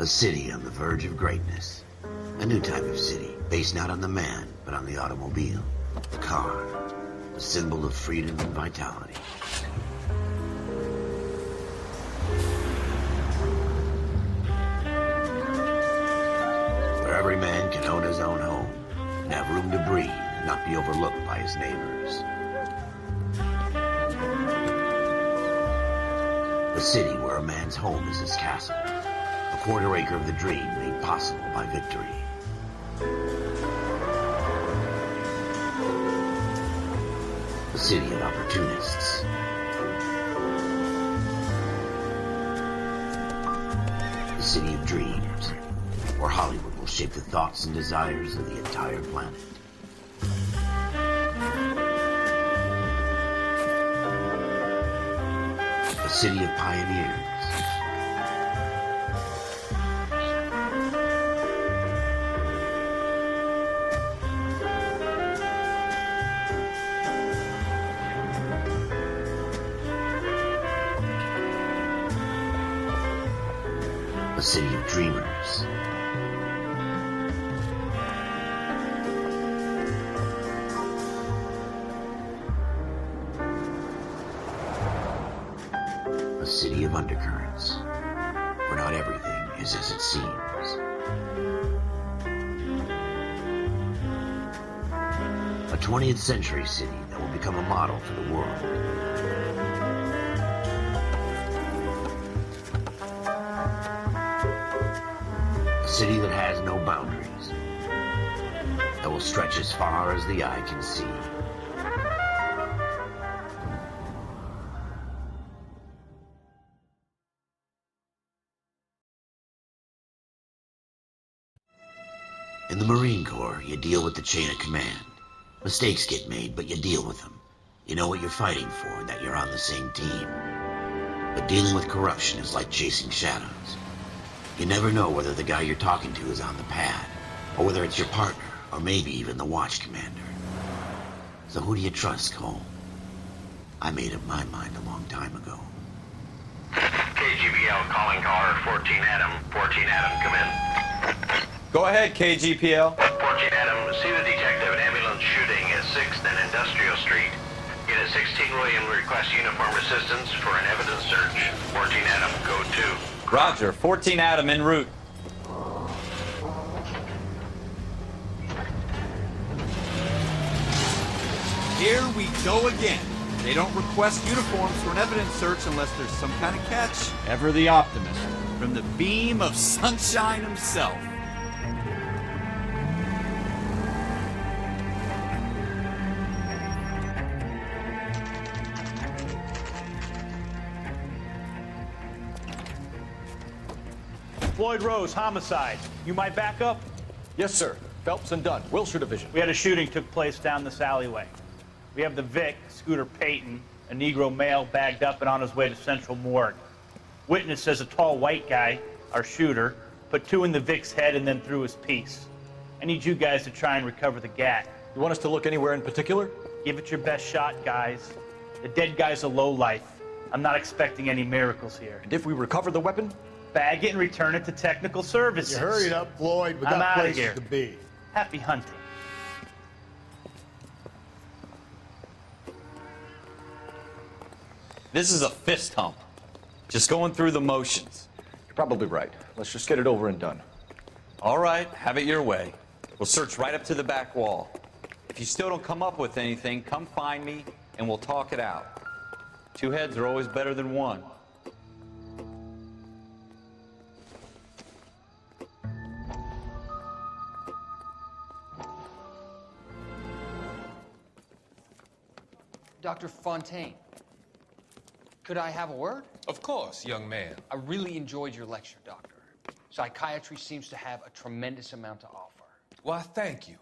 A city on the verge of greatness. A new type of city, based not on the man, but on the automobile. The car. A symbol of freedom and vitality. Where every man can own his own home, and have room to breathe, and not be overlooked by his neighbors. A city where a man's home is his castle. A quarter acre of the dream made possible by victory. A city of opportunists. A city of dreams, where Hollywood will shape the thoughts and desires of the entire planet. A city of pioneers. A city of dreamers. A city of undercurrents, where not everything is as it seems. A 20th century city that will become a model for the world. A city that has no boundaries, that will stretch as far as the eye can see. In the Marine Corps, you deal with the chain of command. Mistakes get made, but you deal with them. You know what you're fighting for and that you're on the same team. But dealing with corruption is like chasing shadows. You never know whether the guy you're talking to is on the pad, or whether it's your partner, or maybe even the watch commander. So who do you trust, Cole? I made up my mind a long time ago. KGBL calling caller 14 Adam. 14 Adam, come in. Go ahead, KGPL. 14 Adam, see the detective an ambulance shooting at 6th and Industrial Street. Unit 16 William requests uniform assistance for an evidence search. 14 Adam, go to. Roger, 14 Adam en route. Here we go again. They don't request uniforms for an evidence search unless there's some kind of catch. Ever the optimist. From the beam of sunshine himself. Floyd Rose, homicide. You my backup? Yes, sir. Phelps and Dunn, Wilshire Division. We had a shooting took place down this alleyway. We have the Vic, Scooter Payton, a Negro male bagged up and on his way to Central Morgue. Witness says a tall white guy, our shooter, put two in the Vic's head and then threw his piece. I need you guys to try and recover the gat. You want us to look anywhere in particular? Give it your best shot, guys. The dead guy's a lowlife. I'm not expecting any miracles here. And if we recover the weapon? Bag it and return it to technical services. You hurried up, Floyd. We I'm got outta places here. to be. Happy hunting. This is a fist hump. Just going through the motions. You're probably right. Let's just get it over and done. All right, have it your way. We'll search right up to the back wall. If you still don't come up with anything, come find me and we'll talk it out. Two heads are always better than one. Dr. Fontaine, could I have a word? Of course, young man. I really enjoyed your lecture, Doctor. Psychiatry seems to have a tremendous amount to offer. Why, thank you.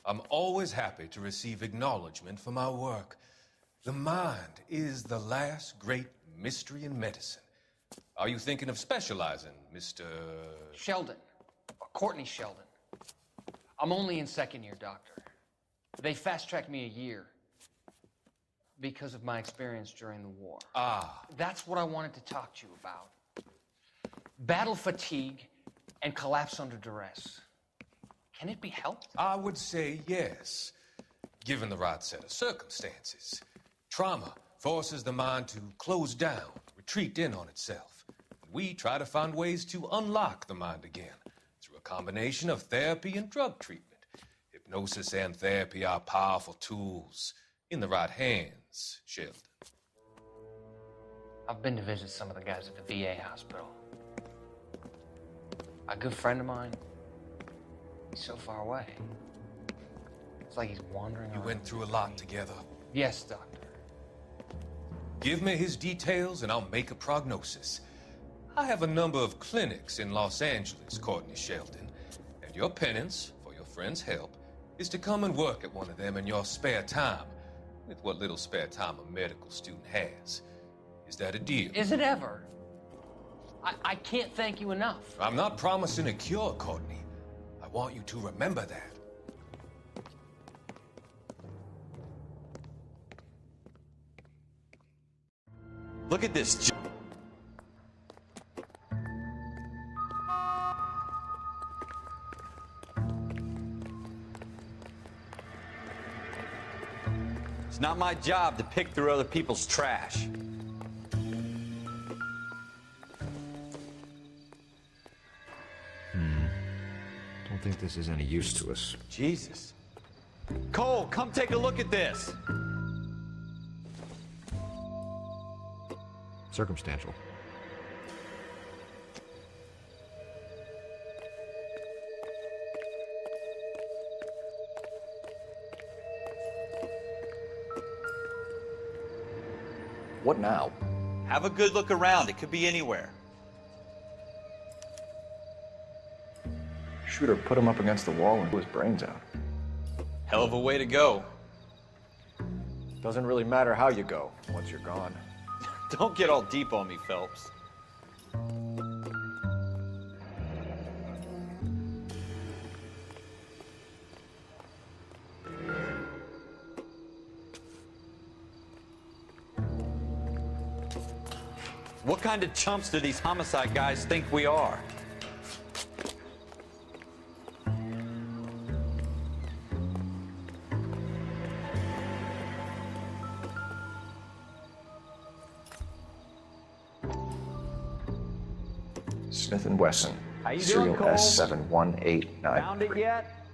I'm always happy to receive acknowledgement for my work. The mind is the last great mystery in medicine. Are you thinking of specializing, Mr. Sheldon, or Courtney Sheldon. I'm only in second year, Doctor. They fast-tracked me a year because of my experience during the war. Ah. That's what I wanted to talk to you about. Battle fatigue and collapse under duress. Can it be helped? I would say yes, given the right set of circumstances. Trauma forces the mind to close down, retreat in on itself. We try to find ways to unlock the mind again through a combination of therapy and drug treatment. Hypnosis and therapy are powerful tools in the right hands, Sheldon. I've been to visit some of the guys at the VA hospital. A good friend of mine, he's so far away. It's like he's wandering You around. went through a lot together. Yes, Doctor. Give me his details and I'll make a prognosis. I have a number of clinics in Los Angeles, Courtney Sheldon, and your penance, for your friend's help, is to come and work at one of them in your spare time, with what little spare time a medical student has. Is that a deal? Is it ever? I can't thank you enough. I'm not promising a cure, Courtney. I want you to remember that. Look at this. It's not my job to pick through other people's trash. Don't think this is any use to us. Jesus. Cole, come take a look at this. Circumstantial. What now? Have a good look around. It could be anywhere. Shooter put him up against the wall and blew his brains out. Hell of a way to go. Doesn't really matter how you go once you're gone. Don't get all deep on me, Phelps. What kind of chumps do these homicide guys think we are? Smith & Wesson. How you Serial doing, Cole? S71893. Found it yet?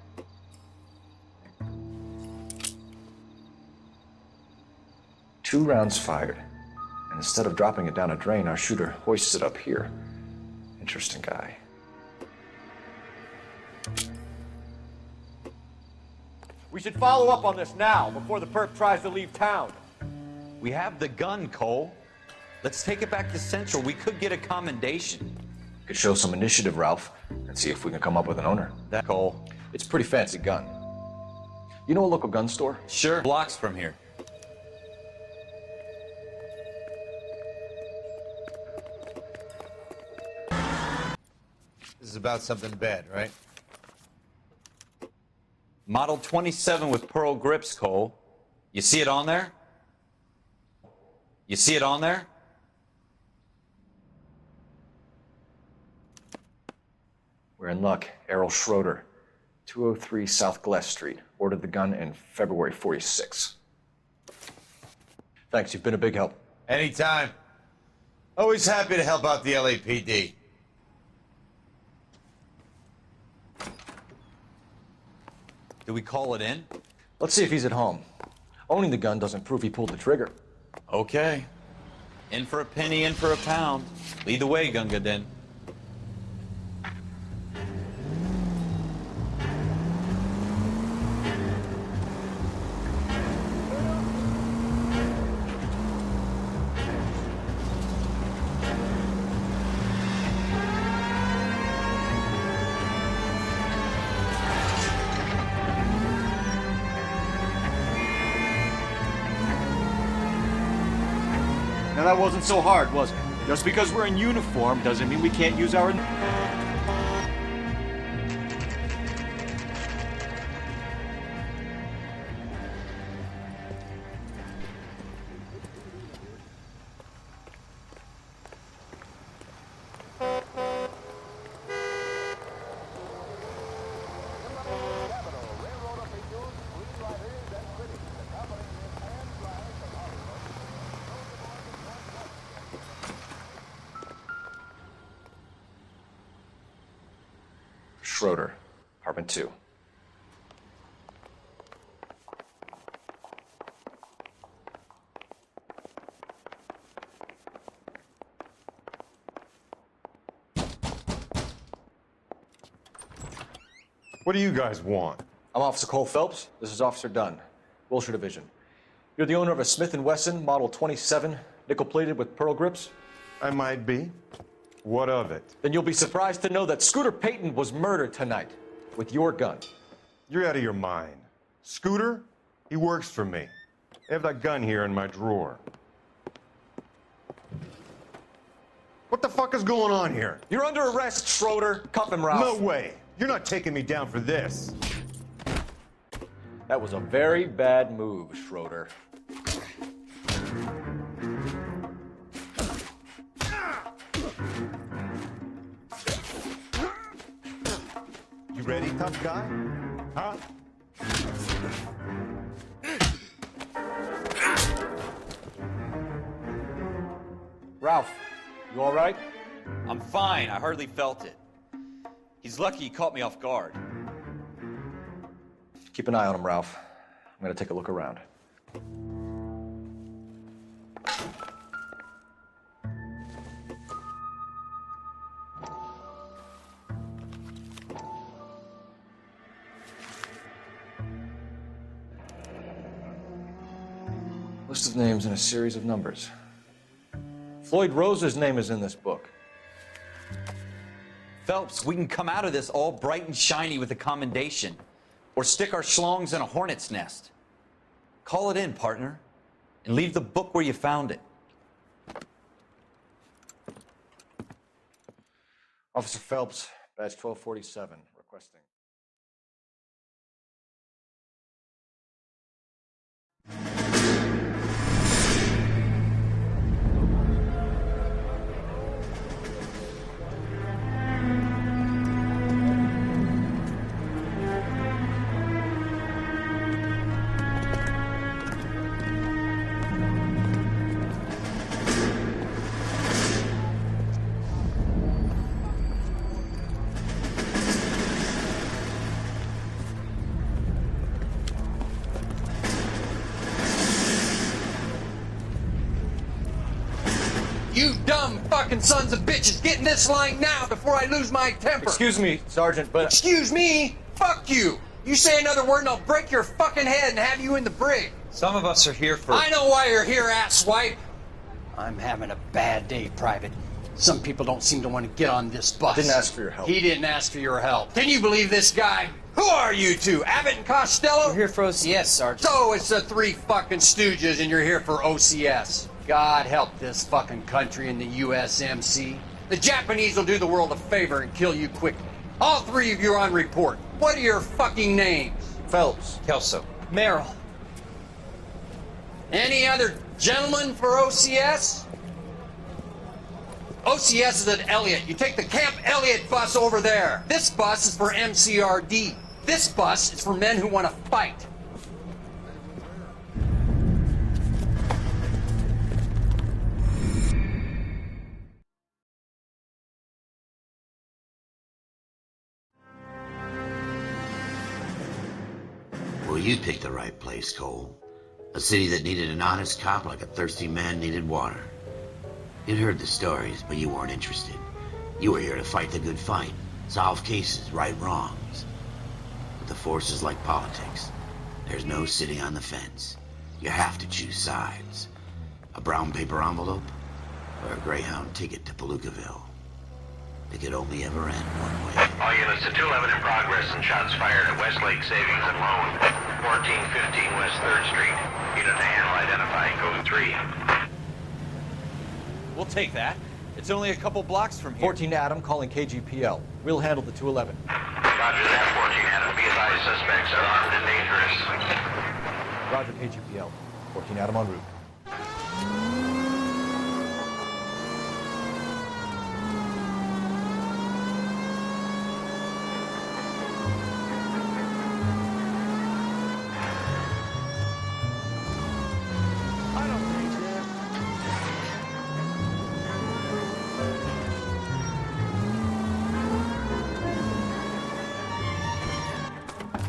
Two rounds fired. And instead of dropping it down a drain, our shooter hoists it up here. Interesting guy. We should follow up on this now, before the perp tries to leave town. We have the gun, Cole. Let's take it back to Central. We could get a commendation. Could show some initiative, Ralph, and see if we can come up with an owner. That Cole. It's a pretty fancy gun. You know a local gun store? Sure. Blocks from here. This is about something bad, right? Model 27 with pearl grips, Cole. You see it on there? You see it on there? We're in luck. Errol Schroeder, 203 South Glass Street. Ordered the gun in February 46. Thanks, you've been a big help. Anytime. Always happy to help out the LAPD. Do we call it in? Let's see if he's at home. Owning the gun doesn't prove he pulled the trigger. Okay. In for a penny, in for a pound. Lead the way, Gunga Din. Now that wasn't so hard, was it? Just because we're in uniform doesn't mean we can't use our... Schroeder, apartment 2. What do you guys want? I'm Officer Cole Phelps. This is Officer Dunn, Wilshire Division. You're the owner of a Smith & Wesson Model 27, nickel-plated with pearl grips? I might be. What of it? Then you'll be surprised to know that Scooter Payton was murdered tonight with your gun. You're out of your mind. Scooter? He works for me. I have that gun here in my drawer. What the fuck is going on here? You're under arrest, Schroeder. Cuff him, Ralph. No way. You're not taking me down for this. That was a very bad move, Schroeder. You ready, tough guy? Huh? Ralph, you all right? I'm fine. I hardly felt it. He's lucky he caught me off guard. Keep an eye on him, Ralph. I'm gonna take a look around. List of names and a series of numbers. Floyd Rose's name is in this book. Phelps, we can come out of this all bright and shiny with a commendation, or stick our schlongs in a hornet's nest. Call it in, partner, and leave the book where you found it. Officer Phelps, badge 1247, requesting. You dumb fucking sons of bitches, get in this line now before I lose my temper. Excuse me, Sergeant, but... Excuse me? Fuck you. You say another word and I'll break your fucking head and have you in the brig. Some of us are here for... I know why you're here, asswipe. I'm having a bad day, Private. Some people don't seem to want to get on this bus. Didn't ask for your help. He didn't ask for your help. Can you believe this guy? Who are you two? Abbott and Costello? We're here for OCS, Sergeant. So it's the three fucking stooges and you're here for OCS. God help this fucking country and the USMC. The Japanese will do the world a favor and kill you quickly. All three of you are on report. What are your fucking names? Phelps. Kelso. Merrill. Any other gentlemen for OCS? OCS is at Elliott. You take the Camp Elliott bus over there. This bus is for MCRD. This bus is for men who want to fight. Well, you picked the right place, Cole. A city that needed an honest cop like a thirsty man needed water. You'd heard the stories, but you weren't interested. You were here to fight the good fight, solve cases, right wrongs. But the force is like politics. There's no sitting on the fence. You have to choose sides. A brown paper envelope or a Greyhound ticket to Palookaville. It could only ever end one way. All units to 211 in progress and shots fired at Westlake Savings and Loan, 1415 West 3rd Street. Unit to handle identifying code 3. We'll take that. It's only a couple blocks from here. 14 Adam calling KGPL. We'll handle the 211. Roger that, 14 Adam. Be advised, suspects are armed and dangerous. Roger, KGPL. 14 Adam en route.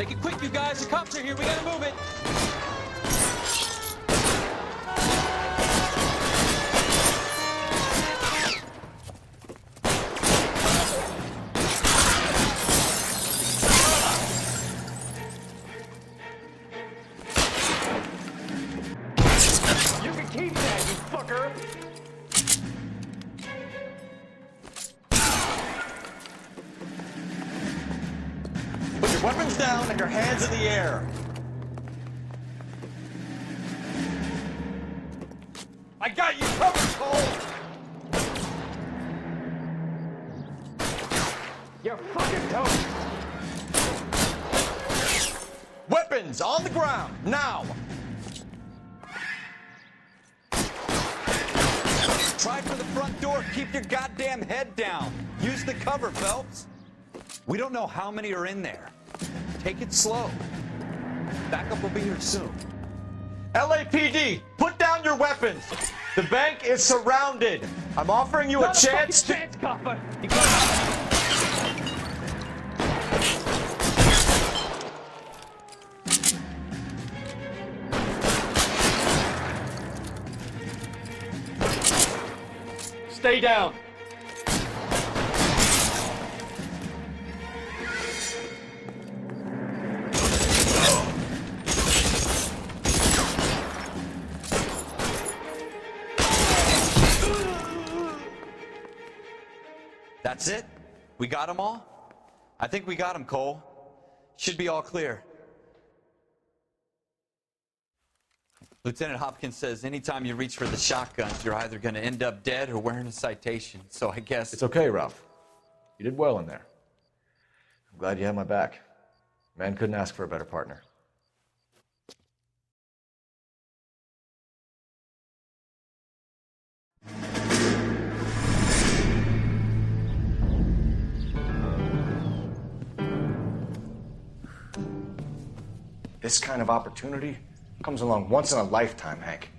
Make it quick, you guys. The cops are here. We gotta move it. You can keep that, you fucker! Put your weapons down and your hands in the air. I got you covered, Cole! You're fucking toast! Weapons on the ground, now! Try for the front door. Keep your goddamn head down. Use the cover, Phelps. We don't know how many are in there. Take it slow. Backup will be here soon. LAPD, put down your weapons. The bank is surrounded. I'm offering you a chance to... copper! Stay down. That's it? We got them all? I think we got them, Cole. Should be all clear. Lieutenant Hopkins says anytime you reach for the shotguns, you're either going to end up dead or wearing a citation. So I guess... It's okay, Ralph. You did well in there. I'm glad you had my back. Man couldn't ask for a better partner. This kind of opportunity comes along once in a lifetime, Hank.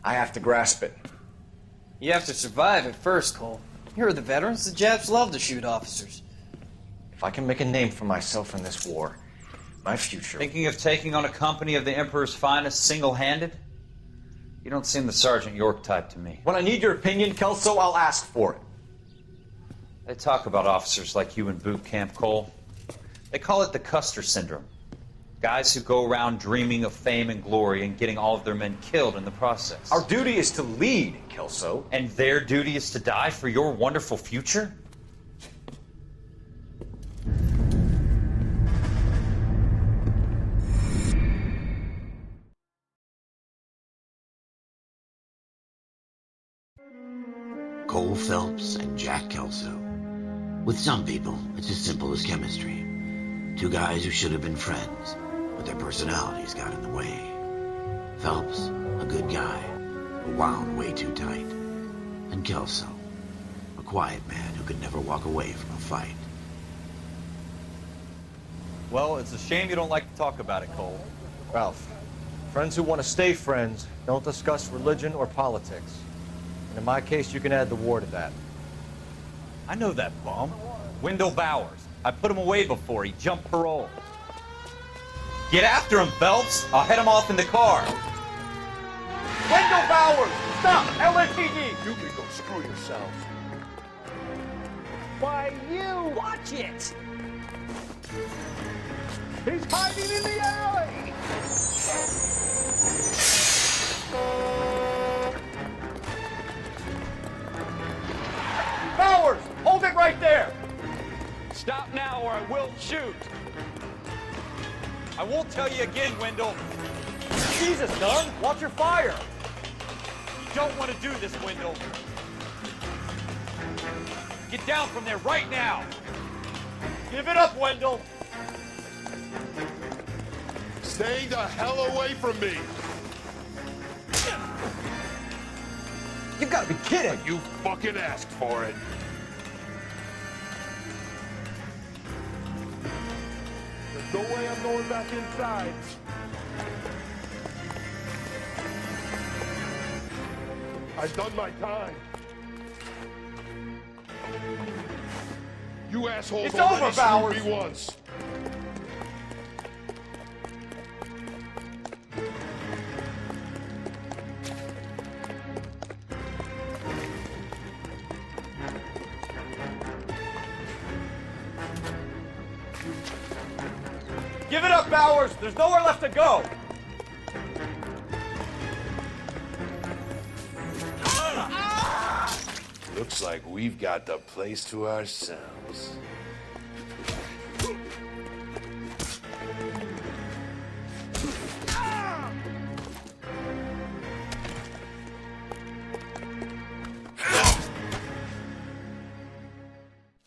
I have to grasp it. You have to survive at first, Cole. Here are the veterans. The Japs love to shoot officers. If I can make a name for myself in this war, my future... Thinking of taking on a company of the Emperor's finest single-handed? You don't seem the Sergeant York type to me. When I need your opinion, Kelso, I'll ask for it. They talk about officers like you in boot camp, Cole. They call it the Custer syndrome. Guys who go around dreaming of fame and glory and getting all of their men killed in the process. Our duty is to lead, Kelso. And their duty is to die for your wonderful future? Cole Phelps and Jack Kelso. With some people, it's as simple as chemistry. Two guys who should have been friends, but their personalities got in the way. Phelps, a good guy, but wound way too tight. And Kelso, a quiet man who could never walk away from a fight. Well, it's a shame you don't like to talk about it, Cole. Ralph, friends who want to stay friends don't discuss religion or politics. And in my case, you can add the war to that. I know that bum. Wendell Bowers. I put him away before he jumped parole. Get after him, Phelps. I'll head him off in the car. Wendell Bowers! Stop! LAPD! You can go screw yourself. Why, you! Watch it! He's hiding in the alley! Bowers! Hold it right there! Stop now or I will shoot. I won't tell you again, Wendell. Jesus, Dunn! Watch your fire! You don't want to do this, Wendell. Get down from there right now. Give it up, Wendell! Stay the hell away from me! You've got to be kidding! You fucking asked for it. There's no way I'm going back inside. I've done my time. You assholes It's already over, Bowers. screwed me once. Give it up, Bowers! There's nowhere left to go! Looks like we've got the place to ourselves.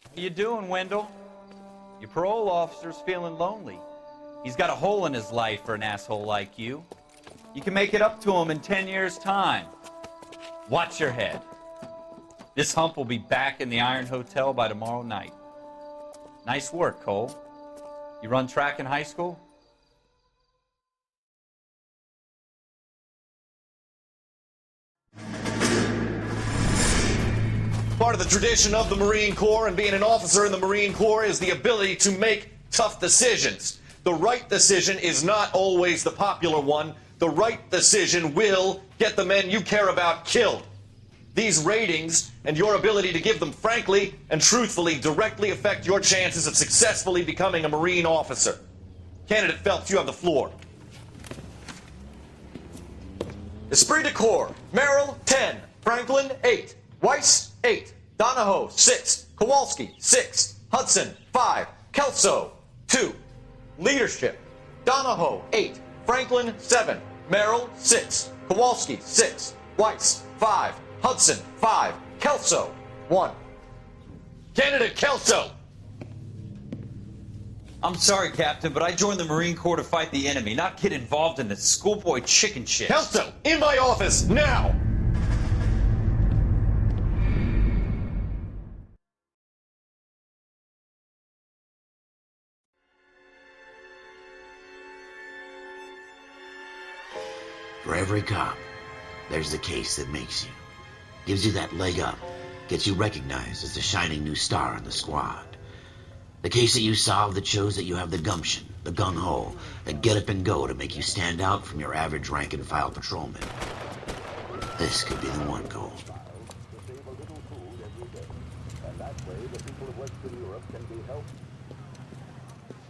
How you doing, Wendell? Your parole officer's feeling lonely. He's got a hole in his life for an asshole like you. You can make it up to him in 10 years' time. Watch your head. This hump will be back in the Iron Hotel by tomorrow night. Nice work, Cole. You run track in high school? Part of the tradition of the Marine Corps and being an officer in the Marine Corps is the ability to make tough decisions. The right decision is not always the popular one. The right decision will get the men you care about killed. These ratings and your ability to give them frankly and truthfully directly affect your chances of successfully becoming a Marine officer. Candidate Phelps, you have the floor. Esprit de Corps, Merrill, 10. Franklin, 8. Weiss, 8. Donahoe, 6. Kowalski, 6. Hudson, 5. Kelso, 2. Leadership, Donahoe, 8. Franklin, 7. Merrill, 6. Kowalski, 6. Weiss, 5. Hudson, 5. Kelso, 1. Candidate Kelso! I'm sorry, Captain, but I joined the Marine Corps to fight the enemy, not get involved in this schoolboy chicken shit. Kelso, in my office, now! For every cop, there's the case that makes you. Gives you that leg up. Gets you recognized as the shining new star in the squad. The case that you solve that shows that you have the gumption, the gung-ho, the get up and go to make you stand out from your average rank-and-file patrolman. This could be the one, Cole.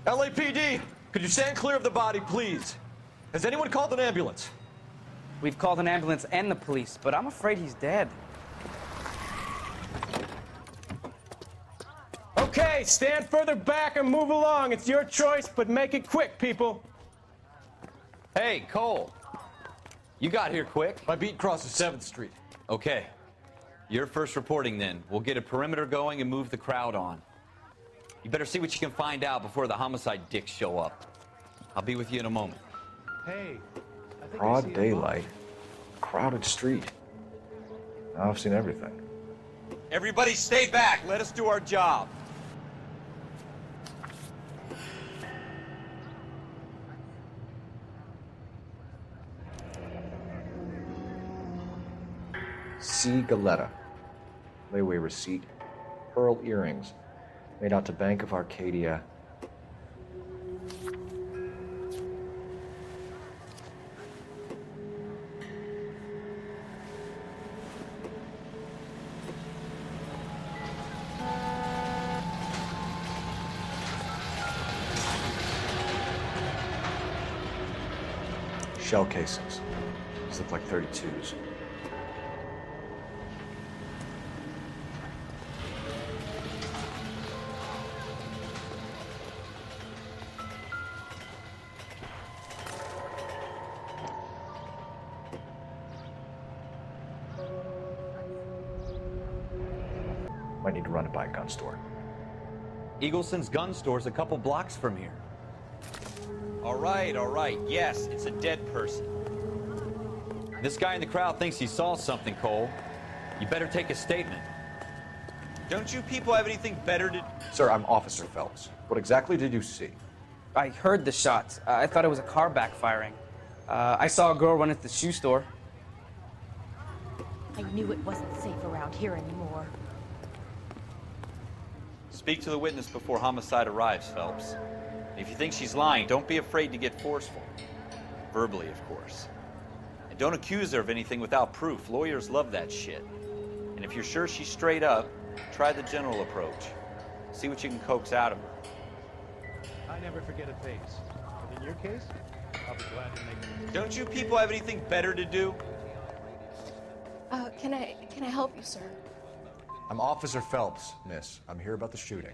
LAPD, could you stand clear of the body, please? Has anyone called an ambulance? We've called an ambulance and the police, but I'm afraid he's dead. Okay, stand further back and move along. It's your choice, but make it quick, people. Hey, Cole. You got here quick. My beat crosses 7th Street. Okay. You're first reporting then. We'll get a perimeter going and move the crowd on. You better see what you can find out before the homicide dicks show up. I'll be with you in a moment. Hey. Broad daylight. Crowded street. Now I've seen everything. Everybody stay back. Let us do our job. C. Galetta. Layaway receipt. Pearl earrings. Made out to Bank of Arcadia. Shell casings. These look like 32s. Might need to run it by a gun store. Eagleson's gun store's a couple blocks from here. All right. Yes, it's a dead person. This guy in the crowd thinks he saw something, Cole. You better take a statement. Don't you people have anything better to... Sir, I'm Officer Phelps. What exactly did you see? I heard the shots. I thought it was a car backfiring. I saw a girl run into the shoe store. I knew it wasn't safe around here anymore. Speak to the witness before homicide arrives, Phelps. If you think she's lying, don't be afraid to get forceful. Verbally, of course. And don't accuse her of anything without proof. Lawyers love that shit. And if you're sure she's straight up, try the general approach. See what you can coax out of her. I never forget a face. In your case, I'll be glad to make it. Don't you people have anything better to do? Can I help you, sir? I'm Officer Phelps, miss. I'm here about the shooting.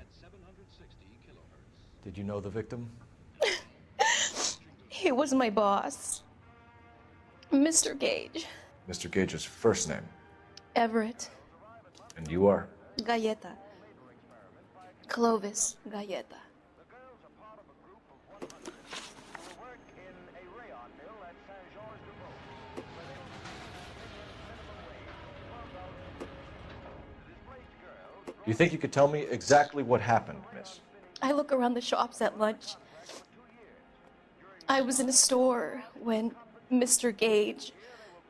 Did you know the victim? He was my boss. Mr. Gage. Mr. Gage's first name. Everett. And you are? Galleta. Clovis Galleta. Do you think you could tell me exactly what happened, miss? I look around the shops at lunch. I was in a store when Mr. Gage,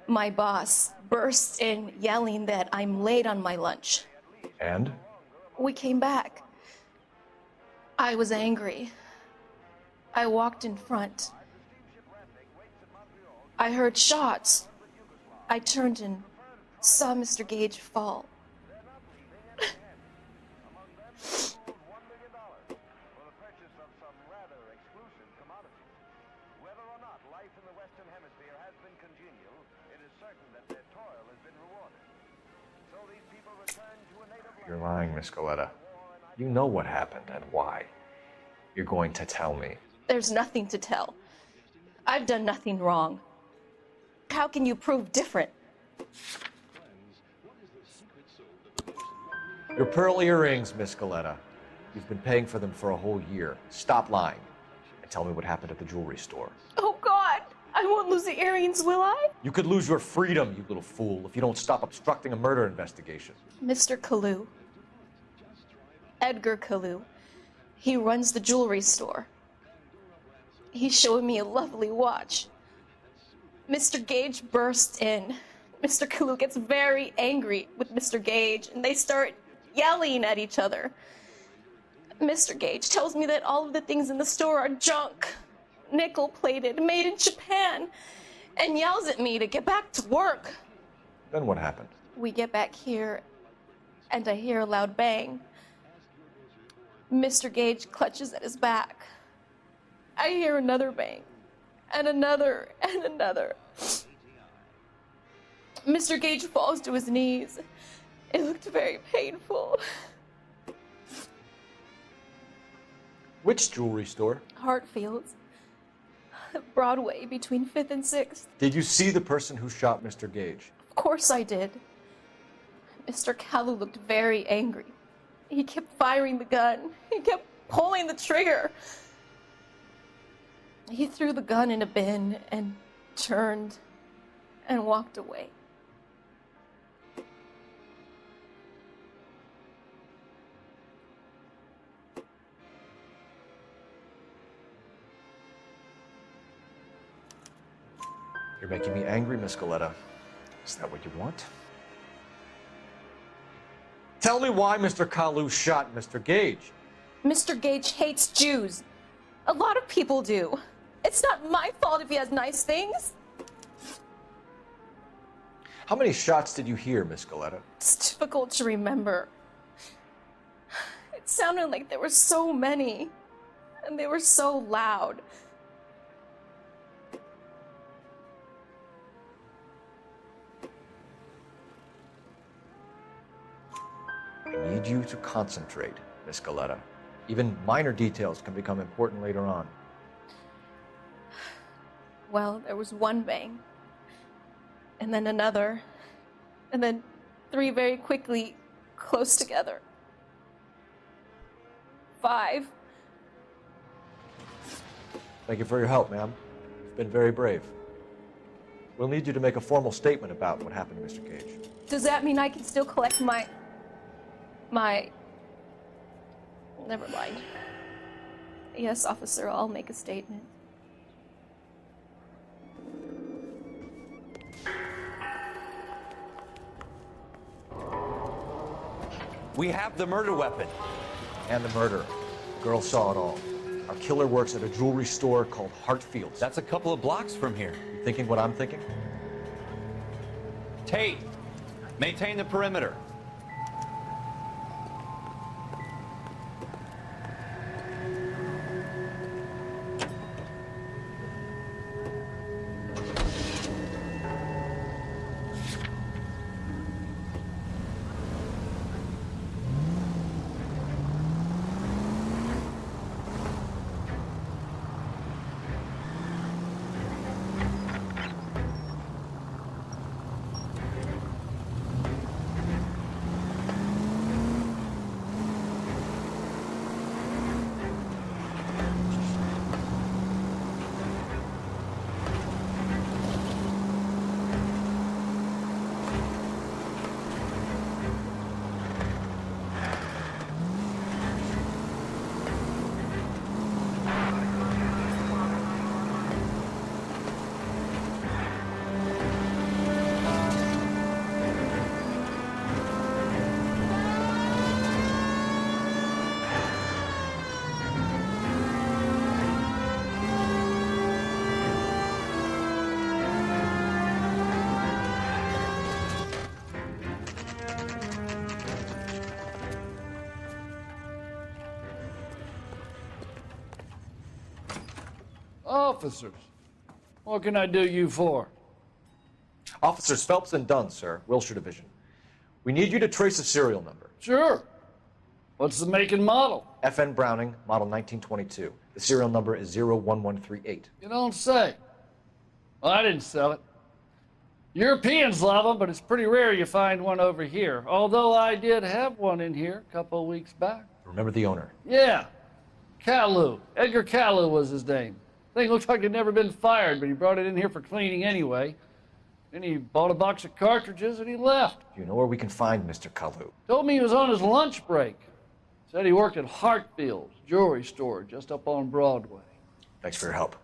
my boss, burst in yelling that I'm late on my lunch. And? We came back. I was angry. I walked in front. I heard shots. I turned and saw Mr. Gage fall. You're lying, Miss Galleta. You know what happened and why. You're going to tell me. There's nothing to tell. I've done nothing wrong. How can you prove different? Your pearl earrings, Miss Galleta. You've been paying for them for a whole year. Stop lying and tell me what happened at the jewelry store. Oh, God! I won't lose the earrings, will I? You could lose your freedom, you little fool, if you don't stop obstructing a murder investigation. Mr. Kalu. Edgar Kalu. He runs the jewelry store. He showed me a lovely watch. Mr. Gage burst in. Mr. Kalu gets very angry with Mr. Gage, and they start yelling at each other. Mr. Gage tells me that all of the things in the store are junk, nickel-plated, made in Japan, and yells at me to get back to work. Then what happened? We get back here, and I hear a loud bang. Mr. Gage clutches at his back. I hear another bang, and another, and another. Mr. Gage falls to his knees. It looked very painful. Which jewelry store? Hartfield's. Broadway, between 5th and 6th. Did you see the person who shot Mr. Gage? Of course I did. Mr. Kalu looked very angry. He kept firing the gun. He kept pulling the trigger. He threw the gun in a bin and turned and walked away. You're making me angry, Miss Galleta. Is that what you want? Tell me why Mr. Kalu shot Mr. Gage. Mr. Gage hates Jews. A lot of people do. It's not my fault if he has nice things. How many shots did you hear, Miss Galleta? It's difficult to remember. It sounded like there were so many, and they were so loud. I need you to concentrate, Miss Galleta. Even minor details can become important later on. Well, there was one bang, and then another, and then 3 very quickly, close together. 5. Thank you for your help, ma'am. You've been very brave. We'll need you to make a formal statement about what happened to Mr. Gage. Does that mean I can still collect my... Never mind. Yes, officer, I'll make a statement. We have the murder weapon. And the murderer. The girl saw it all. Our killer works at a jewelry store called Hartfield's. That's a couple of blocks from here. You thinking what I'm thinking? Tate, maintain the perimeter. Officers, what can I do you for? Officers Phelps and Dunn, sir, Wilshire Division. We need you to trace a serial number. Sure. What's the make and model? FN Browning, model 1922. The serial number is 01138. You don't say. Well, I didn't sell it. Europeans love them, but it's pretty rare you find one over here. Although I did have one in here a couple of weeks back. Remember the owner? Yeah. Caillou. Edgar Caillou was his name. Thing looked like it'd never been fired, but he brought it in here for cleaning anyway. Then he bought a box of cartridges and he left. Do you know where we can find Mr. Kalu? Told me he was on his lunch break. Said he worked at Hartfield's jewelry store just up on Broadway. Thanks for your help.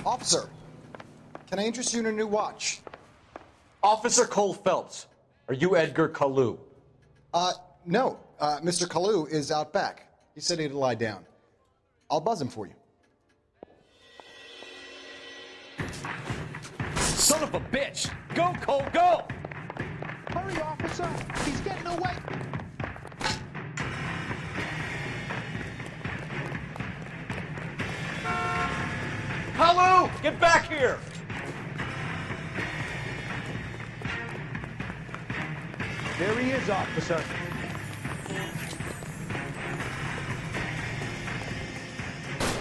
Officer, can I interest you in a new watch? Officer Cole Phelps, are you Edgar Kalu? No. Mr. Kalu is out back. He said he'd lie down. I'll buzz him for you. Son of a bitch! Go, Cole, go! Hurry, officer! He's getting away! Kalu! Get back here! There he is, officer.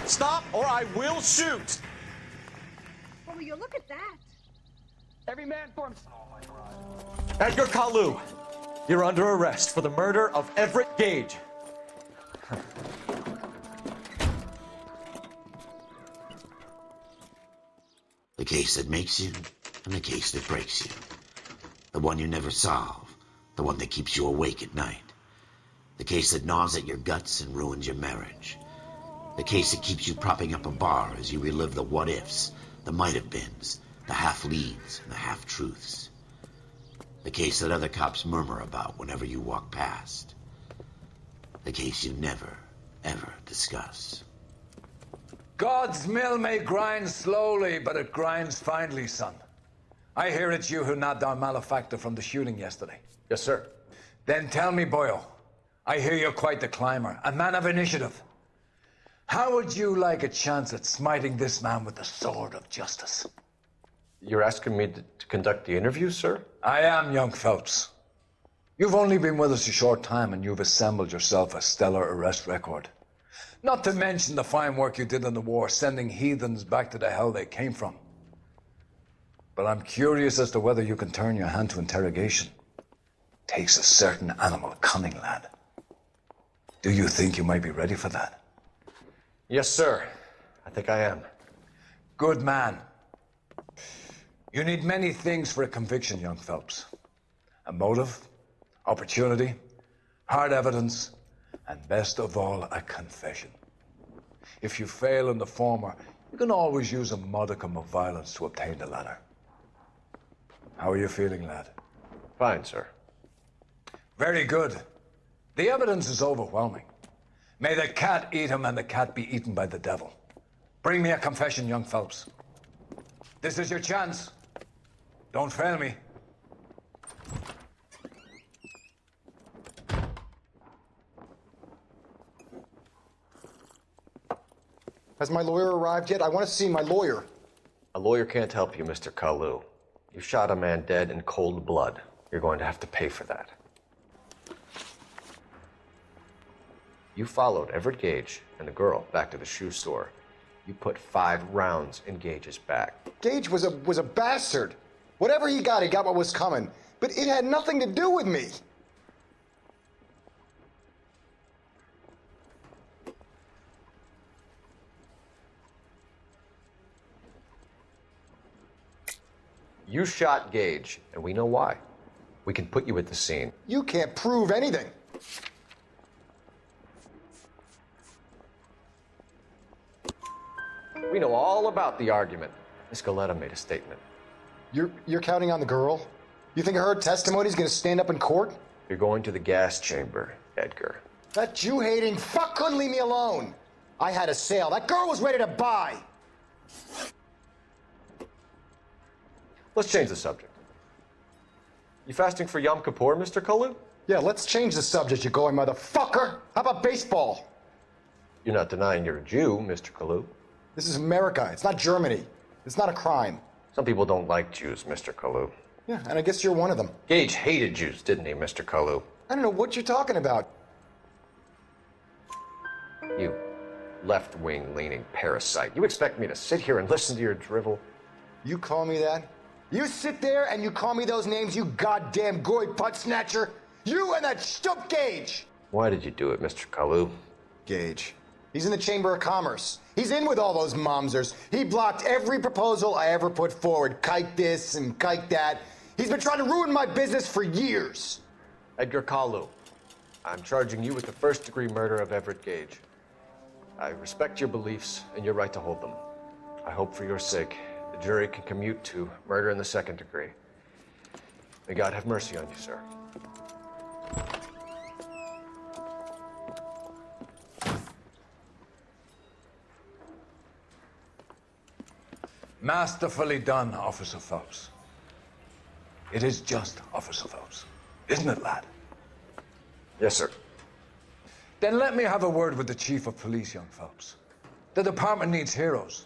Stop or I will shoot! Oh, will you look at that? Every man for himself. Edgar Kalu, you're under arrest for the murder of Everett Gage. The case that makes you, and the case that breaks you. The one you never solve, the one that keeps you awake at night. The case that gnaws at your guts and ruins your marriage. The case that keeps you propping up a bar as you relive the what-ifs, the might-have-beens, the half-leads, and the half-truths. The case that other cops murmur about whenever you walk past. The case you never, ever discuss. God's mill may grind slowly, but it grinds finely, son. I hear it's you who nabbed our malefactor from the shooting yesterday. Yes, sir. Then tell me, boyo, I hear you're quite the climber, a man of initiative. How would you like a chance at smiting this man with the sword of justice? You're asking me to conduct the interview, sir? I am, young Phelps. You've only been with us a short time and you've assembled yourself a stellar arrest record. Not to mention the fine work you did in the war, sending heathens back to the hell they came from. But I'm curious as to whether you can turn your hand to interrogation. Takes a certain animal cunning, lad. Do you think you might be ready for that? Yes, sir. I think I am. Good man. You need many things for a conviction, young Phelps. A motive, opportunity, hard evidence, and best of all, a confession. If you fail in the former, you can always use a modicum of violence to obtain the latter. How are you feeling, lad? Fine, sir. Very good. The evidence is overwhelming. May the cat eat him and the cat be eaten by the devil. Bring me a confession, young Phelps. This is your chance. Don't fail me. Has my lawyer arrived yet? I want to see my lawyer. A lawyer can't help you, Mr. Kalu. You shot a man dead in cold blood. You're going to have to pay for that. You followed Everett Gage and the girl back to the shoe store. You put 5 rounds in Gage's back. Gage was a bastard. Whatever he got what was coming. But it had nothing to do with me. You shot Gage, and we know why. We can put you at the scene. You can't prove anything. We know all about the argument. Miss Galetta made a statement. You're counting on the girl? You think her testimony's gonna stand up in court? You're going to the gas chamber, Edgar. That Jew-hating fuck couldn't leave me alone. I had a sale. That girl was ready to buy. Let's change the subject. You fasting for Yom Kippur, Mr. Kalu? Yeah, let's change the subject, you going motherfucker. How about baseball? You're not denying you're a Jew, Mr. Kalu. This is America. It's not Germany. It's not a crime. Some people don't like Jews, Mr. Kalu. Yeah, and I guess you're one of them. Gage hated Jews, didn't he, Mr. Kalu? I don't know what you're talking about. You left-wing leaning parasite. You expect me to sit here and listen to your drivel? You call me that? You sit there and you call me those names, you goddamn goy putt snatcher? You and that stup Gage! Why did you do it, Mr. Kalu? Gage. He's in the Chamber of Commerce. He's in with all those momsers. He blocked every proposal I ever put forward. Kike this and kike that. He's been trying to ruin my business for years. Edgar Kalu, I'm charging you with the first-degree murder of Everett Gage. I respect your beliefs and your right to hold them. I hope for your sake the jury can commute to murder in the second degree. May God have mercy on you, sir. Masterfully done, Officer Phelps. It is just, Officer Phelps. Isn't it, lad? Yes, sir. Then let me have a word with the Chief of Police, young Phelps. The department needs heroes.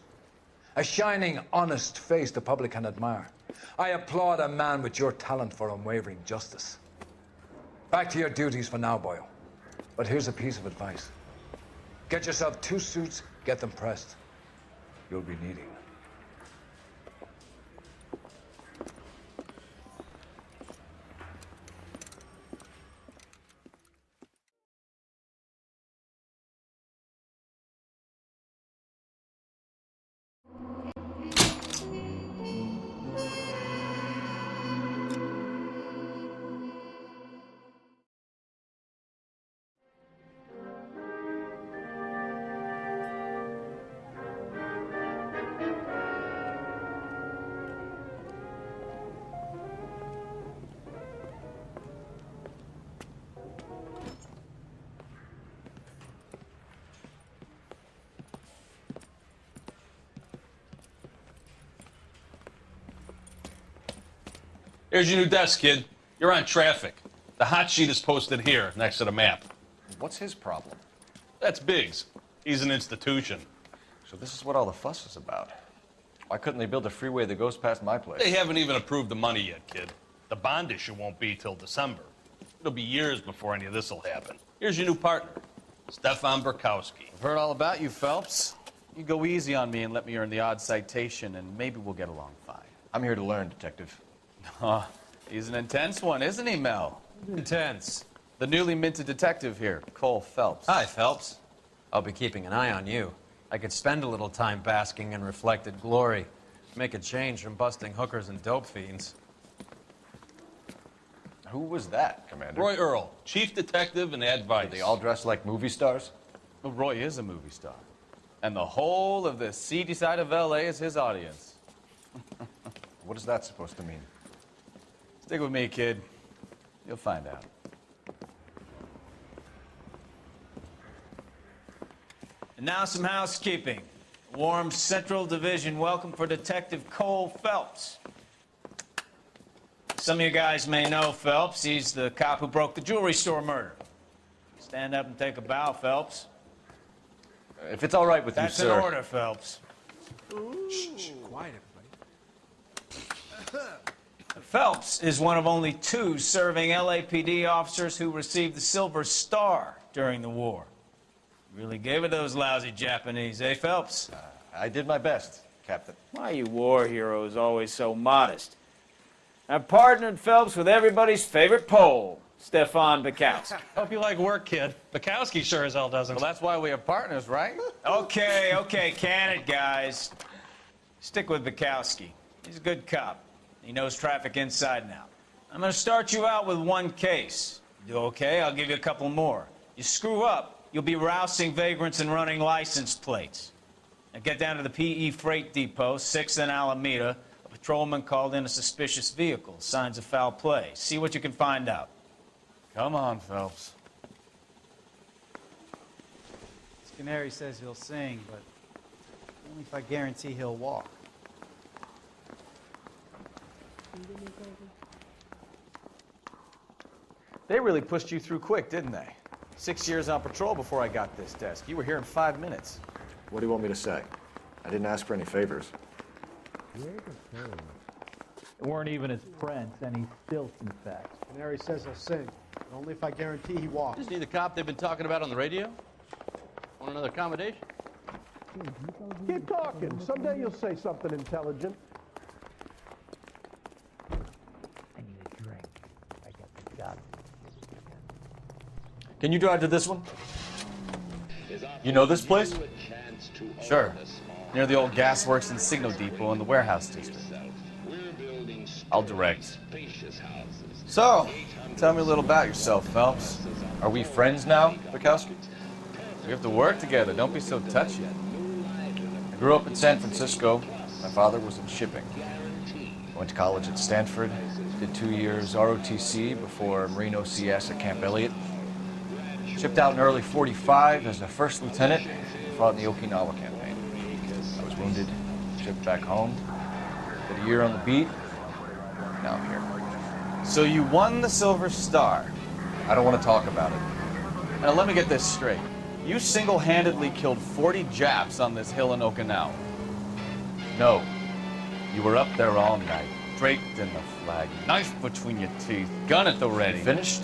A shining, honest face the public can admire. I applaud a man with your talent for unwavering justice. Back to your duties for now, Boyle. But here's a piece of advice. Get yourself 2 suits, get them pressed. You'll be needing them. Here's your new desk, kid. You're on traffic. The hot sheet is posted here, next to the map. What's his problem? That's Biggs. He's an institution. So this is what all the fuss is about. Why couldn't they build a freeway that goes past my place? They haven't even approved the money yet, kid. The bond issue won't be till December. It'll be years before any of this will happen. Here's your new partner, Stefan Burkowski. I've heard all about you, Phelps. You go easy on me and let me earn the odd citation, and maybe we'll get along fine. I'm here to learn, Detective. Oh, he's an intense one, isn't he, Mel? Intense. The newly minted detective here, Cole Phelps. Hi, Phelps. I'll be keeping an eye on you. I could spend a little time basking in reflected glory. Make a change from busting hookers and dope fiends. Who was that, Commander? Roy Earl, chief detective and advice. Did they all dress like movie stars? Well, Roy is a movie star. And the whole of the seedy side of L.A. is his audience. What is that supposed to mean? Stick with me, kid. You'll find out. And now some housekeeping. Warm Central Division welcome for Detective Cole Phelps. Some of you guys may know Phelps. He's the cop who broke the jewelry store murder. Stand up and take a bow, Phelps. If it's all right with That's you, sir. That's an order, Phelps. Shh, quiet, everybody. Phelps is one of only 2 serving LAPD officers who received the Silver Star during the war. You really gave it those lousy Japanese, eh, Phelps? I did my best, Captain. Why are you war heroes always so modest? I've partnered Phelps with everybody's favorite Pole, Stefan Bukowski. Hope you like work, kid. Bukowski sure as hell doesn't. Well, that's why we have partners, right? Okay, can it, guys. Stick with Bukowski. He's a good cop. He knows traffic inside and out. I'm gonna start you out with one case. You do okay, I'll give you a couple more. You screw up, you'll be rousing vagrants and running license plates. Now get down to the PE Freight Depot, 6th and Alameda. A patrolman called in a suspicious vehicle. Signs of foul play. See what you can find out. Come on, Phelps. Canary says he'll sing, but only if I guarantee he'll walk. They really pushed you through quick, didn't they? 6 years on patrol before I got this desk. You were here in 5 minutes. What do you want me to say? I didn't ask for any favors. They weren't even his friends, and he still some facts. Canary says he'll sing, but only if I guarantee he walks. Isn't he the cop they've been talking about on the radio? Want another accommodation? Keep talking. Someday you'll say something intelligent. I need a drink. I got the job. Can you drive to this one? You know this place? Sure. Near the old gasworks and signal depot in the warehouse district. I'll direct. So, tell me a little about yourself, Phelps. Are we friends now, Bukowski? We have to work together. Don't be so touchy. I grew up in San Francisco. My father was in shipping. Went to college at Stanford. Did 2 years ROTC before Marine OCS at Camp Elliott. Shipped out in early '45 as a first lieutenant. Fought in the Okinawa campaign. I was wounded. Shipped back home. Did a year on the beat. Now I'm here. So you won the Silver Star. I don't want to talk about it. Now let me get this straight. You single-handedly killed 40 Japs on this hill in Okinawa. No. You were up there all night, draped in the flag, knife between your teeth, gun at the ready. Finished?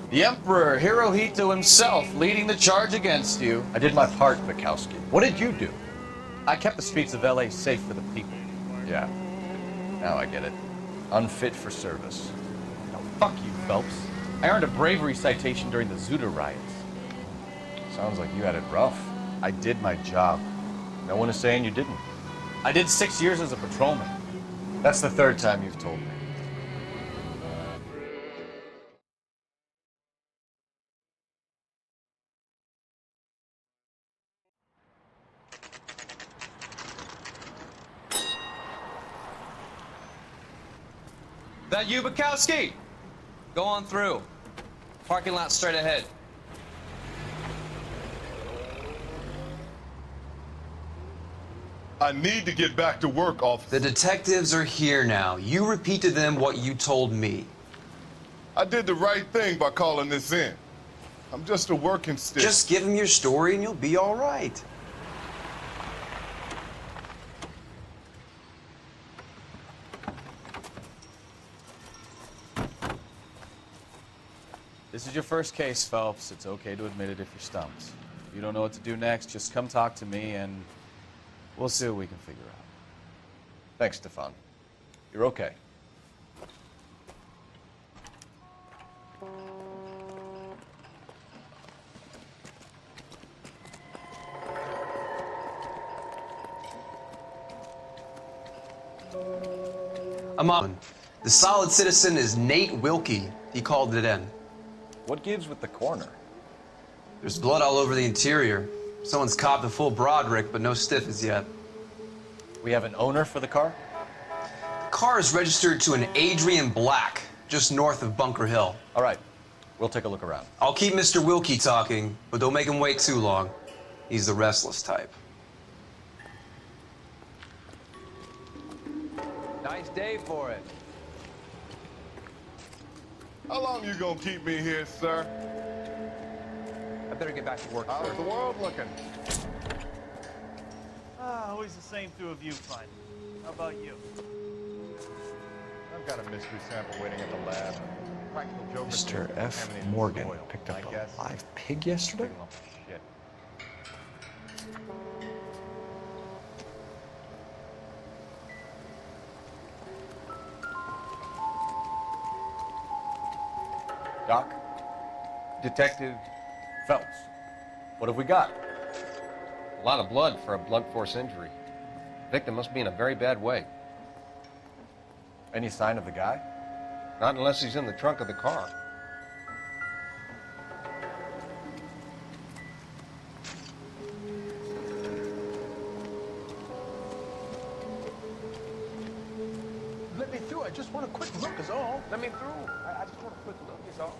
The Emperor Hirohito himself leading the charge against you. I did my part, Bukowski. What did you do? I kept the streets of L.A. safe for the people. Yeah. Now I get it. Unfit for service. Now, fuck you, Phelps. I earned a bravery citation during the Zuda riots. Sounds like you had it rough. I did my job. No one is saying you didn't. I did 6 years as a patrolman. That's the third time you've told me. That you, Bukowski? Go on through. Parking lot straight ahead. I need to get back to work, officer. The detectives are here now. You repeat to them what you told me. I did the right thing by calling this in. I'm just a working stick. Just give them your story and you'll be all right. This is your first case, Phelps. It's okay to admit it if you're stumped. If you don't know what to do next, just come talk to me and we'll see what we can figure out. Thanks, Stefan. You're okay. I'm on. The solid citizen is Nate Wilkie. He called it in. What gives with the coroner? There's blood all over the interior. Someone's copped a full Broderick, but no stiff as yet. We have an owner for the car? The car is registered to an Adrian Black, just north of Bunker Hill. All right. We'll take a look around. I'll keep Mr. Wilkie talking, but don't make him wait too long. He's the restless type. Nice day for it. How long you gonna keep me here, sir? I better get back to work. How's the world looking? Always the same two of you finding. How about you? I've got a mystery sample waiting at the lab. Practical joke. Mr. F. Morgan picked up a live pig yesterday? Shit. Doc? Detective Phelps. What have we got? A lot of blood for a blunt force injury. Victim must be in a very bad way. Any sign of the guy? Not unless he's in the trunk of the car. Let me through. I just want a quick look is all. Let me through. I just want a quick look is all.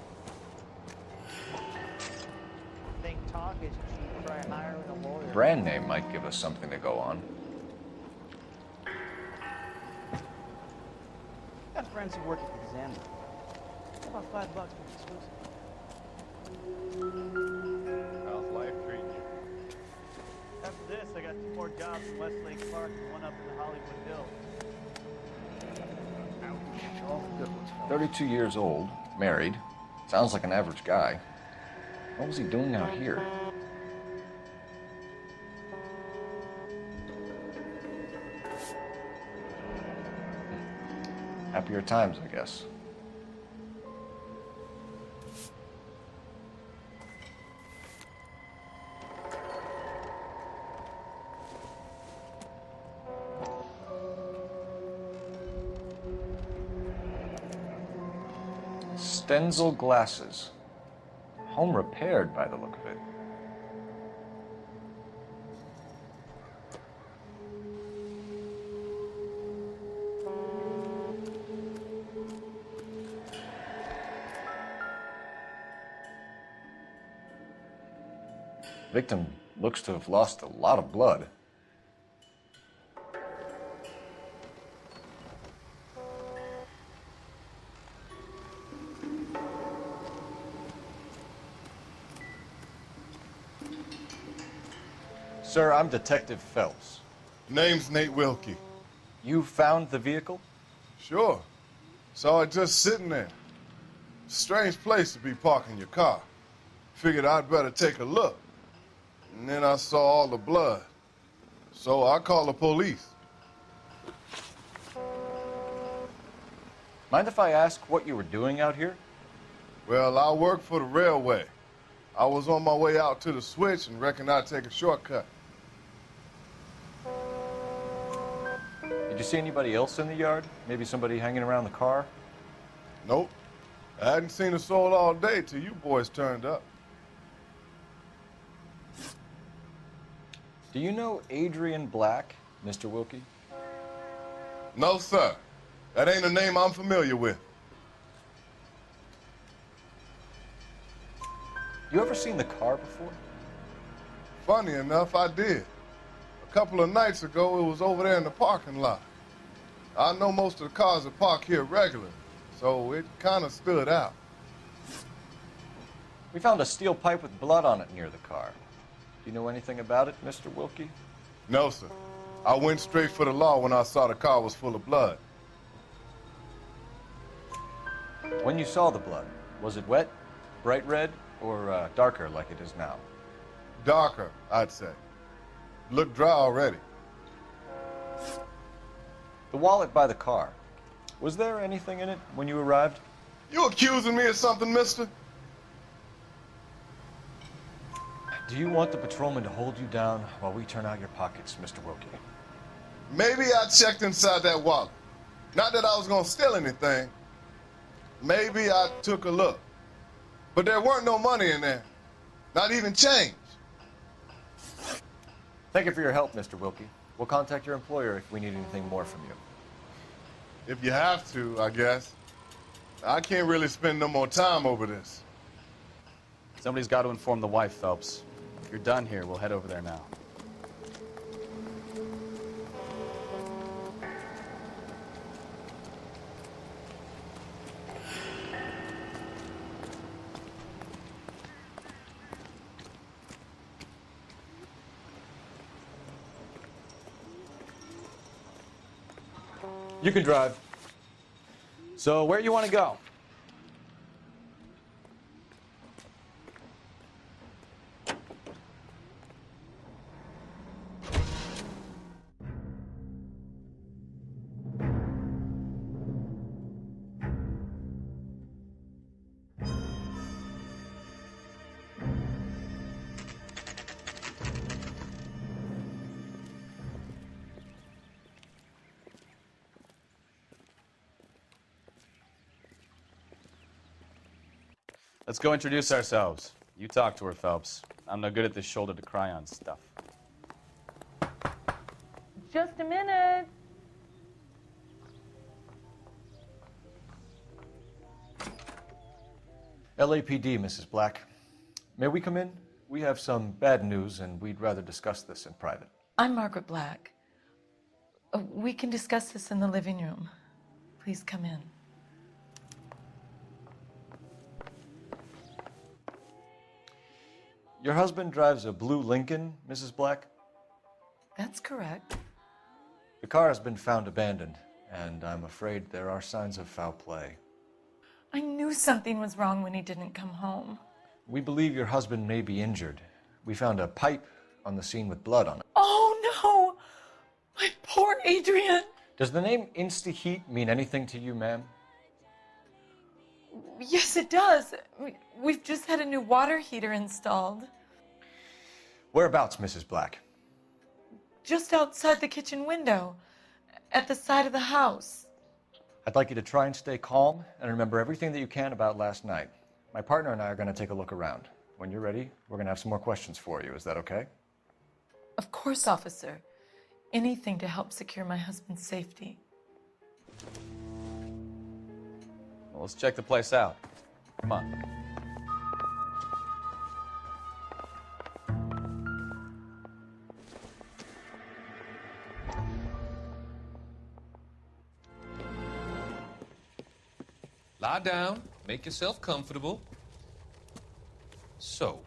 Think talk is cheap. Try hiring a lawyer. Brand name might give us something to go on. Got friends who work at the Examiner. How about $5 for exclusive? How's life treating you? After this, I got 2 more jobs in Westlake Park and 1 up in the Hollywood Hills. 32 years old, married. Sounds like an average guy. What was he doing out here? Happier times, I guess. Stenzel glasses. Home repaired by the look of it. Victim looks to have lost a lot of blood. Sir, I'm Detective Phelps. Name's Nate Wilkie. You found the vehicle? Sure. Saw it just sitting there. Strange place to be parking your car. Figured I'd better take a look. And then I saw all the blood. So I called the police. Mind if I ask what you were doing out here? Well, I work for the railway. I was on my way out to the switch and reckoned I'd take a shortcut. Did you see anybody else in the yard? Maybe somebody hanging around the car? Nope. I hadn't seen a soul all day till you boys turned up. Do you know Adrian Black, Mr. Wilkie? No, sir. That ain't a name I'm familiar with. You ever seen the car before? Funny enough, I did. A couple of nights ago, it was over there in the parking lot. I know most of the cars are parked here regularly, so it kind of stood out. We found a steel pipe with blood on it near the car. Do you know anything about it, Mr. Wilkie? No, sir. I went straight for the law when I saw the car was full of blood. When you saw the blood, was it wet, bright red, or darker like it is now? Darker, I'd say. Looked dry already. The wallet by the car. Was there anything in it when you arrived? You accusing me of something, mister? Do you want the patrolman to hold you down while we turn out your pockets, Mr. Wilkie? Maybe I checked inside that wallet. Not that I was gonna steal anything. Maybe I took a look. But there weren't no money in there. Not even change. Thank you for your help, Mr. Wilkie. We'll contact your employer if we need anything more from you. If you have to, I guess. I can't really spend no more time over this. Somebody's got to inform the wife, Phelps. If you're done here, we'll head over there now. You can drive. So, where you want to go? Let's go introduce ourselves. You talk to her, Phelps. I'm no good at this shoulder to cry on stuff. Just a minute. LAPD, Mrs. Black. May we come in? We have some bad news, and we'd rather discuss this in private. I'm Margaret Black. We can discuss this in the living room. Please come in. Your husband drives a blue Lincoln, Mrs. Black? That's correct. The car has been found abandoned, and I'm afraid there are signs of foul play. I knew something was wrong when he didn't come home. We believe your husband may be injured. We found a pipe on the scene with blood on it. Oh no! My poor Adrian! Does the name Insta-Heat mean anything to you, ma'am? Yes, it does. We've just had a new water heater installed. Whereabouts, Mrs. Black? Just outside the kitchen window, at the side of the house. I'd like you to try and stay calm and remember everything that you can about last night. My partner and I are going to take a look around. When you're ready, we're going to have some more questions for you. Is that okay? Of course, officer. Anything to help secure my husband's safety. Well, let's check the place out. Come on. Lie down, make yourself comfortable. So,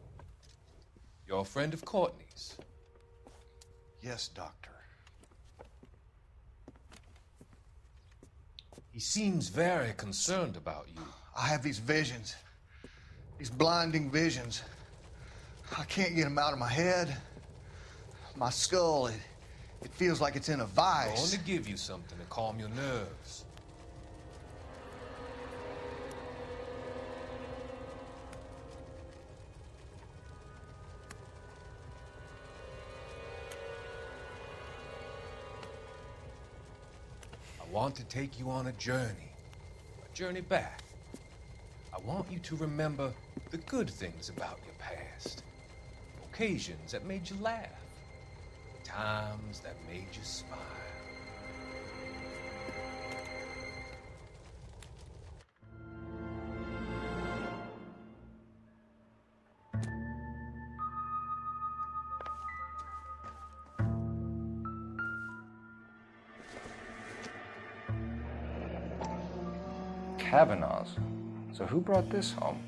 you're a friend of Courtney's? Yes, Doctor. He seems very concerned about you. I have these visions, these blinding visions. I can't get them out of my head. My skull, it feels like it's in a I'm vice. going to give you something to calm your nerves. I want to take you on a journey back. I want you to remember the good things about your past, occasions that made you laugh, times that made you smile. Kavanaugh's. So who brought this home?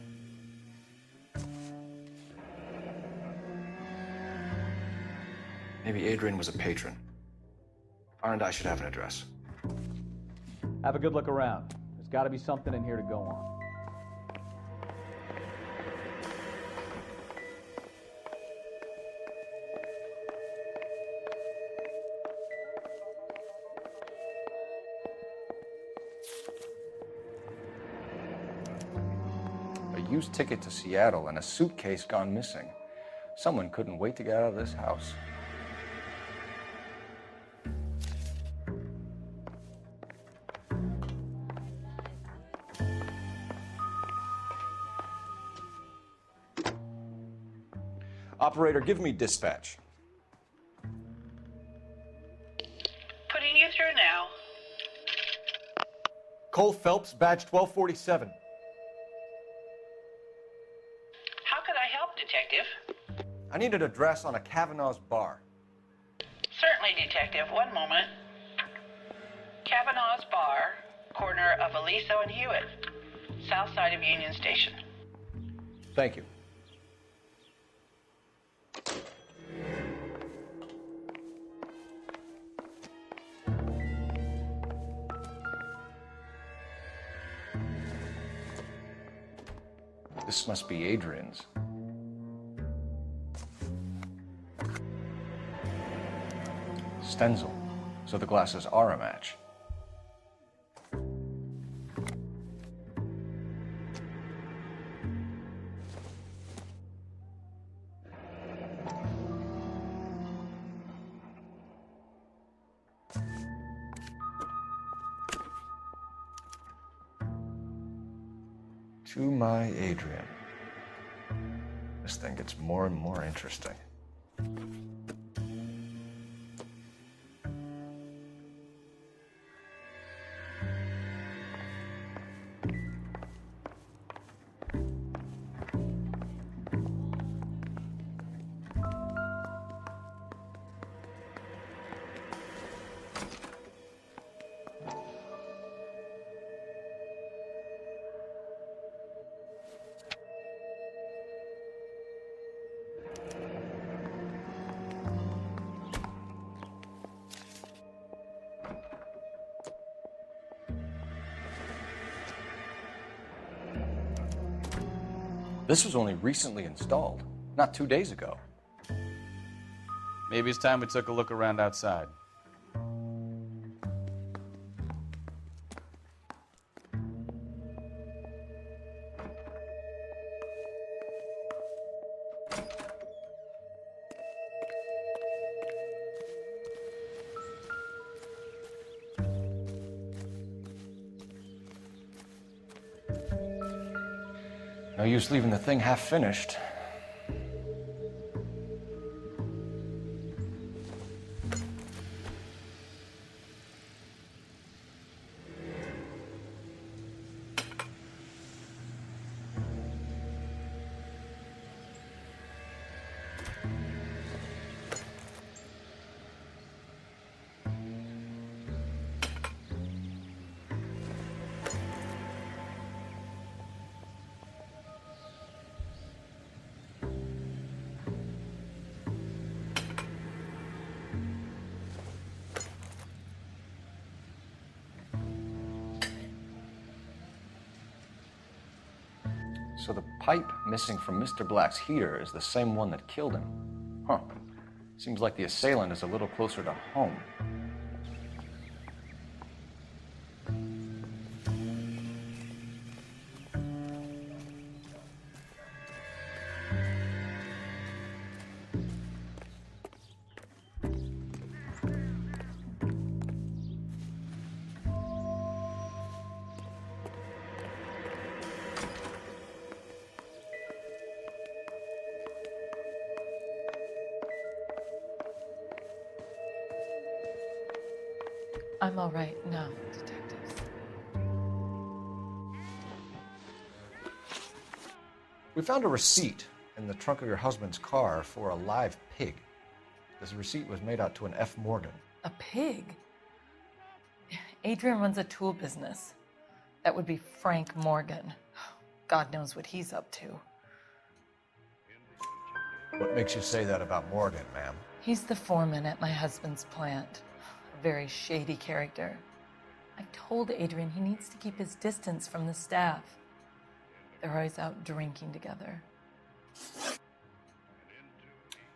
Maybe Adrian was a patron. R&I should have an address. Have a good look around. There's got to be something in here to go on. A used ticket to Seattle and a suitcase gone missing. Someone couldn't wait to get out of this house. Operator, give me dispatch. Putting you through now. Cole Phelps, badge 1247. How could I help, Detective? I need an address on a Kavanaugh's bar. Certainly, Detective. One moment. Kavanaugh's Bar, corner of Aliso and Hewitt, south side of Union Station. Thank you. This must be Adrian's. Stenzel. So the glasses are a match. To my Adrian. This thing gets more and more interesting. This was only recently installed, not 2 days ago. Maybe it's time we took a look around outside. No use leaving the thing half finished. So the pipe missing from Mr. Black's heater is the same one that killed him. Huh. Seems like the assailant is a little closer to home. I'm all right now, detectives. We found a receipt in the trunk of your husband's car for a live pig. This receipt was made out to an F. Morgan. A pig? Adrian runs a tool business. That would be Frank Morgan. God knows what he's up to. What makes you say that about Morgan, ma'am? He's the foreman at my husband's plant. A very shady character. I've told Adrian he needs to keep his distance from the staff. They're always out drinking together.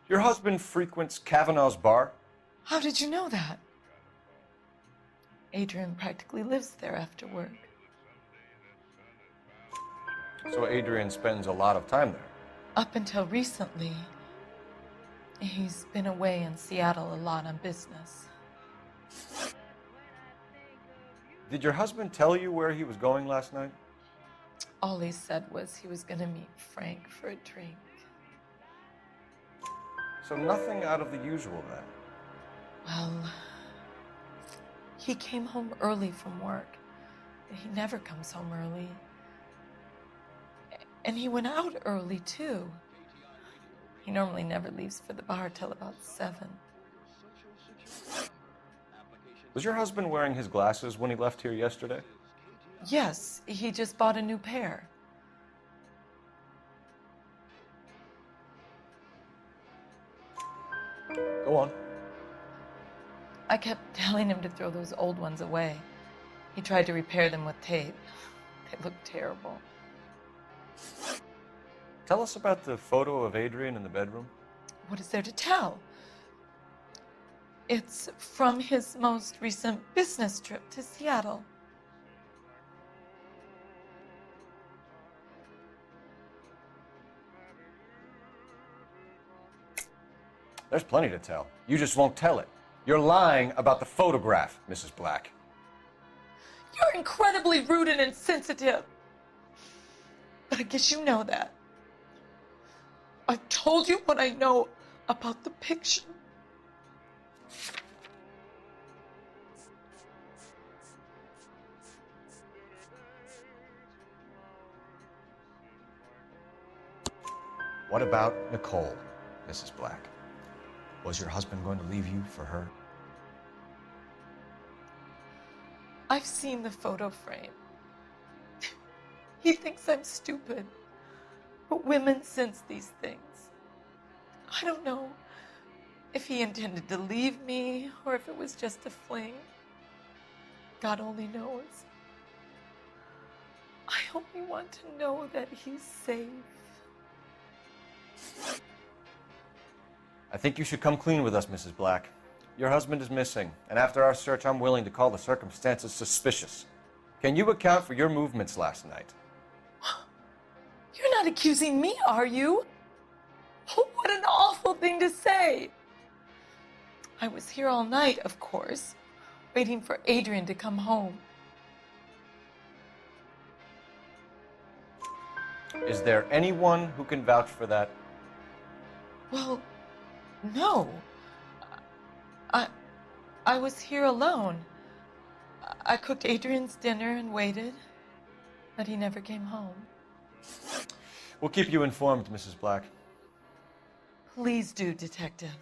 Your husband frequents Kavanaugh's bar? How did you know that? Adrian practically lives there after work. So Adrian spends a lot of time there? Up until recently, he's been away in Seattle a lot on business. Did your husband tell you where he was going last night? All he said was he was going to meet Frank for a drink. So nothing out of the usual then? Well, he came home early from work. He never comes home early. And he went out early, too. He normally never leaves for the bar till about 7. Was your husband wearing his glasses when he left here yesterday? Yes, he just bought a new pair. Go on. I kept telling him to throw those old ones away. He tried to repair them with tape. They look terrible. Tell us about the photo of Adrian in the bedroom. What is there to tell? It's from his most recent business trip to Seattle. There's plenty to tell. You just won't tell it. You're lying about the photograph, Mrs. Black. You're incredibly rude and insensitive. But I guess you know that. I've told you what I know about the picture. What about Nicole, Mrs. Black? Was your husband going to leave you for her? I've seen the photo frame. He thinks I'm stupid. But women sense these things. I don't know if he intended to leave me or if it was just a fling. God only knows. I only want to know that he's safe. I think you should come clean with us, Mrs. Black. Your husband is missing, and after our search, I'm willing to call the circumstances suspicious. Can you account for your movements last night? You're not accusing me, are you? What an awful thing to say. I was here all night, of course, waiting for Adrian to come home. Is there anyone who can vouch for that? Well, no. I was here alone. I cooked Adrian's dinner and waited, but he never came home. We'll keep you informed, Mrs. Black. Please do, Detective.